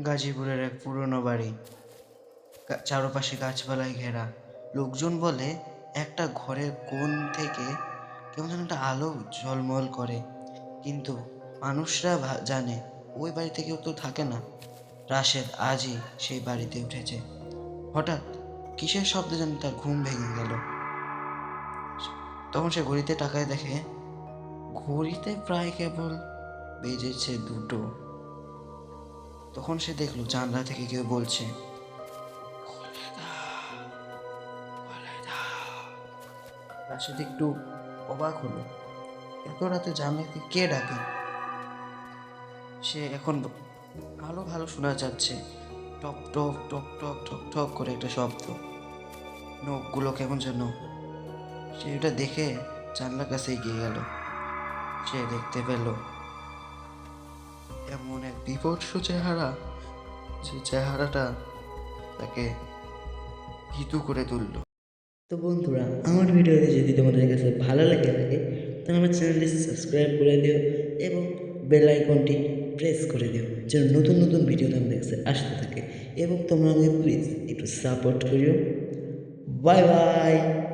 গাজীপুরের এক পুরনো বাড়ি, চারপাশে গাছপালায় ঘেরা। লোকজন বলে একটা ঘরের কোণ থেকে কেমন যেন একটা আলো ঝলমল করে, কিন্তু মানুষরা জানে ওই বাড়িতে কেউ তো থাকে না। রাশেদ আজই সেই বাড়িতে উঠেছে। হঠাৎ কিসের শব্দে যেন তার ঘুম ভেঙে গেল। তখন সে ঘড়িতে তাকায়, দেখে ঘড়িতে প্রায় কেবল বেজেছে 2টো। তখন সে দেখলো জানলা থেকে কেউ বলছে, "খুলে দাও, খুলে দাও।" রাশেদ একটু অবাক হলো, এত রাতে জানলাকে কে ডাকে। সে এখন ভালো ভালো শোনা যাচ্ছে, টক টক টক টক টক টক করে একটা শব্দ। নখগুলো কেমন যেন। সে এটা দেখে জানলার কাছে এগিয়ে গেল। সে দেখতে পেল এমন এক বিভৎস চেহারা, যে চেহারাটা তাকে ভীতু করে তুলল। তো বন্ধুরা, আমার ভিডিওটি যদি তোমাদের কাছে ভালো লেগে থাকে তাহলে আমার চ্যানেলটি সাবস্ক্রাইব করে দিও এবং বেল আইকনটি প্রেস করে দিও, যেন নতুন নতুন ভিডিও তোমাদের কাছে আসতে থাকে। এবং তোমরা আমাকে প্লিজ একটু সাপোর্ট করিও। Bye bye.